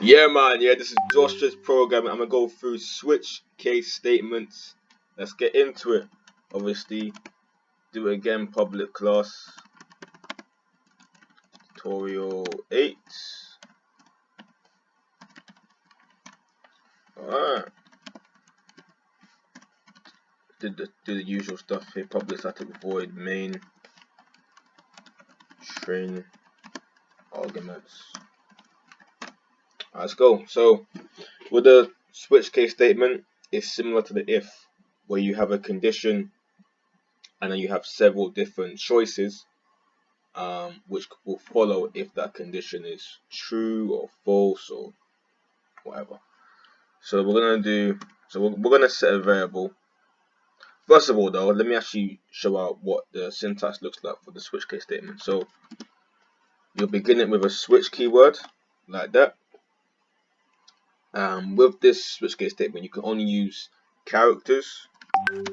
Yeah, man. Yeah, this is Josh's programming. I'm gonna go through switch case statements. Let's get into it. Obviously, do it again. Public class tutorial 8. Alright. Do the usual stuff here. Public static void main string arguments. Alright, let's go. So with the switch case statement, it's similar to the if, where you have a condition and then you have several different choices, which will follow if that condition is true or false or whatever. So we're gonna set a variable. First of all, though, let me actually show out what the syntax looks like for the switch case statement. So you'll begin it with a switch keyword like that. With this switch case statement, you can only use characters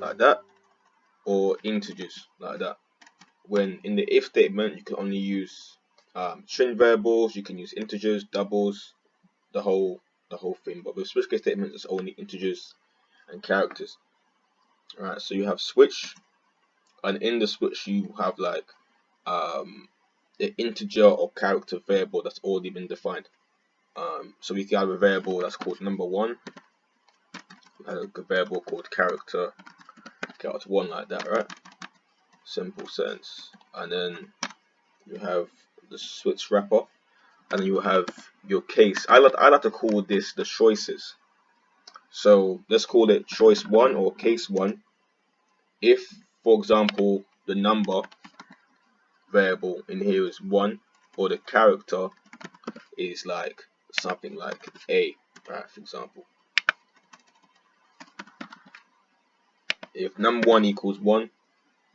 like that or integers like that. When in the if statement, you can only use string variables. You can use integers, doubles, the whole thing. But with switch case statements, it's only integers and characters. Alright, so you have switch, and in the switch you have like the integer or character variable that's already been defined. So we can have a variable that's called number1, a variable called character 1 like that, right? Simple sense. And then you have the switch wrapper, and you have your case. I like to call this the choices. So let's call it choice 1 or case 1. If, for example, the number variable in here is 1, or the character is like something like A, right, for example. If number1 equals 1,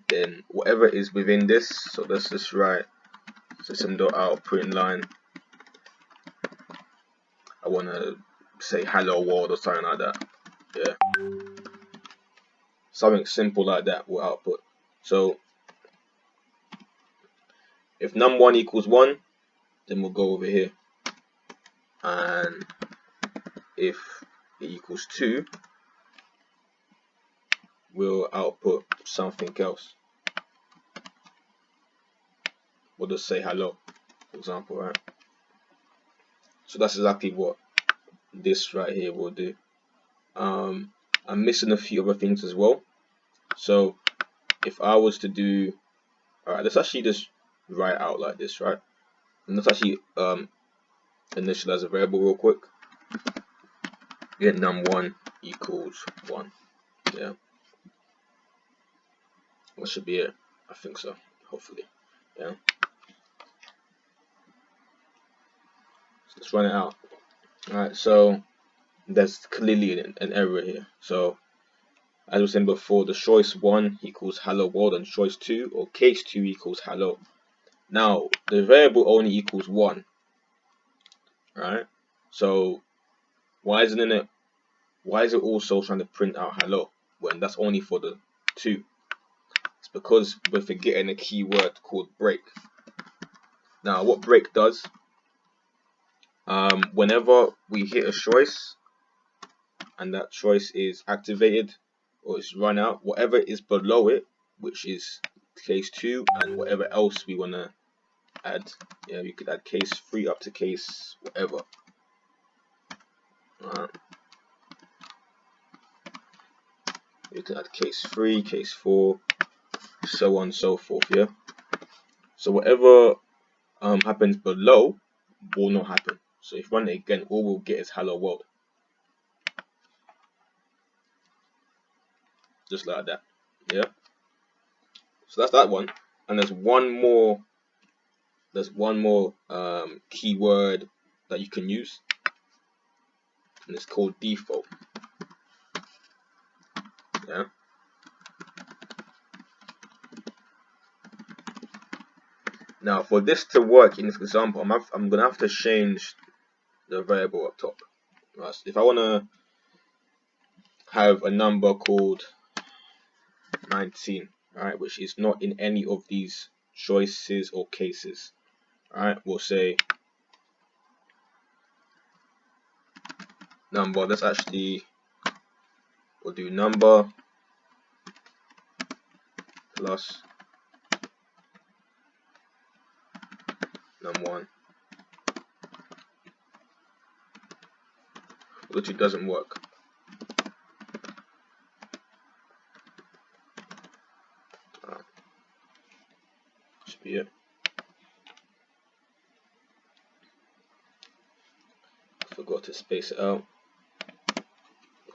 then whatever is within this, so let's just write system.out print line. I want to say hello world or something like that. Yeah, something simple like that will output. So if num1 equals 1, then we'll go over here, and if it equals 2, we'll output something else. We'll just say hello, for example, right? So that's exactly what this right here will do. I'm missing a few other things as well. So if I was to do, alright, let's actually just write out like this, right? And let's actually initialize a variable real quick. Get num1 equals 1. Yeah, that should be it. I think so, hopefully. Yeah. So let's run it out. Alright, so there's clearly an error here. So as I was saying before, the choice 1 equals hello world, and choice 2 or case 2 equals hello. Now the variable only equals 1, right? So why is it also trying to print out hello when that's only for the 2? It's because we're forgetting a keyword called break. Now what break does, whenever we hit a choice and that choice is activated or it's run out, whatever is below it, which is case 2 and whatever else we want to add, yeah, you could add case 3 up to case whatever. You can add case 3, case 4, so on and so forth, yeah. So whatever happens below will not happen. So if we run it again, all we'll get is hello world. Just like that, yeah. So that's that one. And there's one more keyword that you can use, and it's called default. Yeah. Now for this to work in this example, I'm gonna have to change the variable up top. Right, so if I wanna have a number called 19, right, which is not in any of these choices or cases, right, we'll say number. Let's actually, we'll do number plus num1. Which it doesn't work. Should be it. Forgot to space it out.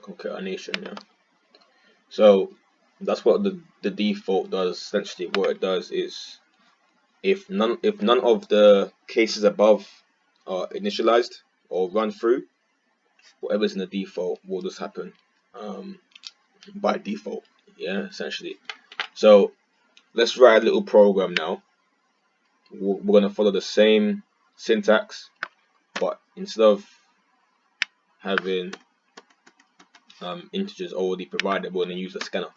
Concatenation, yeah. So that's what the default does. Essentially, what it does is if none of the cases above are initialized or run through, whatever's in the default will just happen by default. Yeah, essentially. So let's write a little program now. We're gonna follow the same syntax, but instead of having integers already provided, we're gonna use the scanner.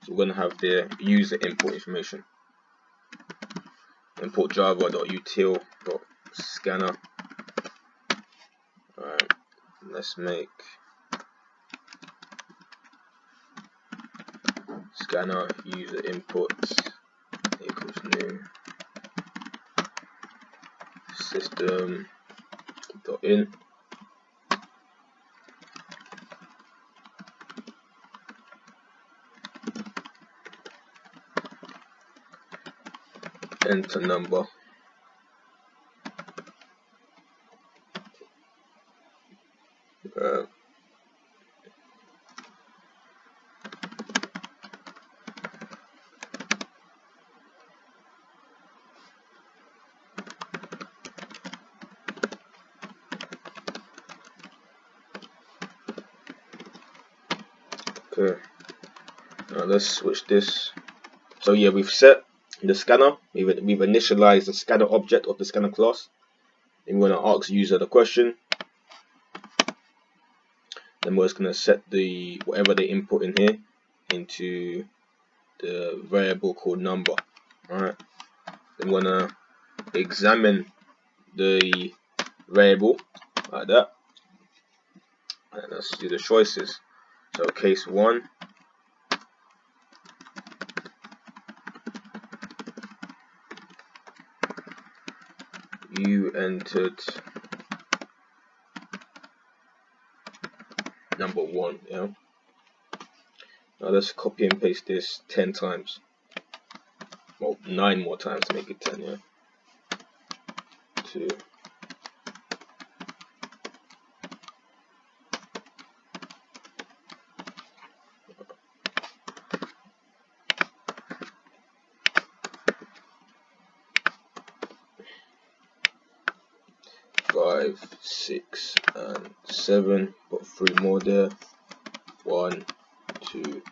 So we're gonna have the user input information. Import java.util.scanner. Alright, let's make scanner user inputs equals new system.in. Enter number. Okay, now let's switch this. So yeah, we've set the scanner, we've initialized the scanner object of the scanner class. Then we're going to ask user the question. Then we're just going to set the whatever they input in here into the variable called number. Alright. Then we're going to examine the variable like that. And let's do the choices. So case 1. You entered number 1, yeah. Now let's copy and paste this 10 times. Well, 9 more times to make it 10, yeah. 2. 5, 6, and 7. Put 3 more there. 1, 2.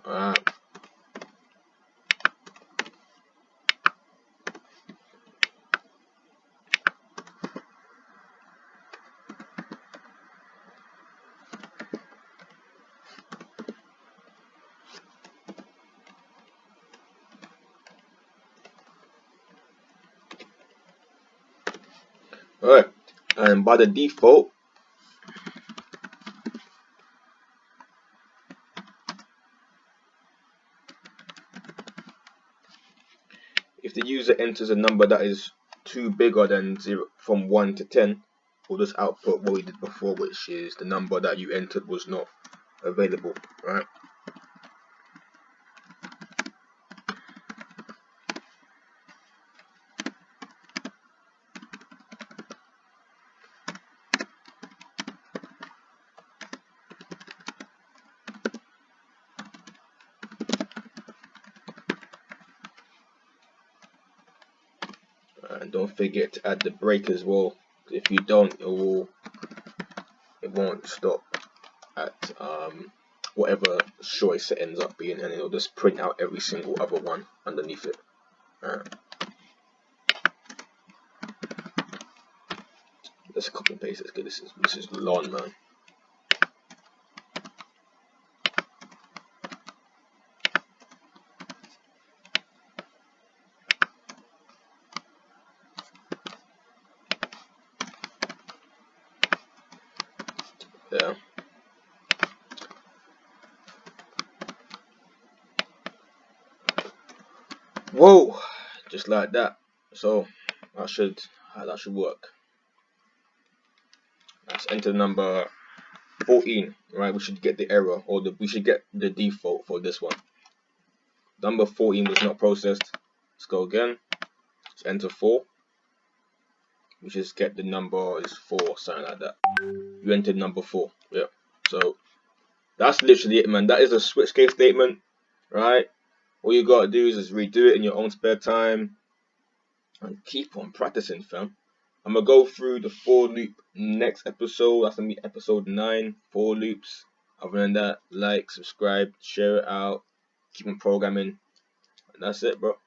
Alright. Alright, and by the default, if the user enters a number that is too bigger than 0 from 1 to 10, we'll just output what we did before, which is the number that you entered was not available, right? And don't forget to add the break as well. If you don't, it won't stop at whatever choice it ends up being, and it'll just print out every single other one underneath it. Let's copy and paste this. This is long, man. Yeah. Whoa, just like that. So that should work. Let's enter number 14. Right, we should get the error, or we should get the default for this one. Number 14 was not processed. Let's go again. Let's enter 4. We just get the number is 4, something like that. You entered number 4. Yeah. So that's literally it, man. That is a switch case statement, right? All you gotta do is just redo it in your own spare time and keep on practicing, fam. I'm gonna go through the for loop next episode. That's gonna be episode 9, for loops. Other than that, like, subscribe, share it out, keep on programming, and that's it, bro.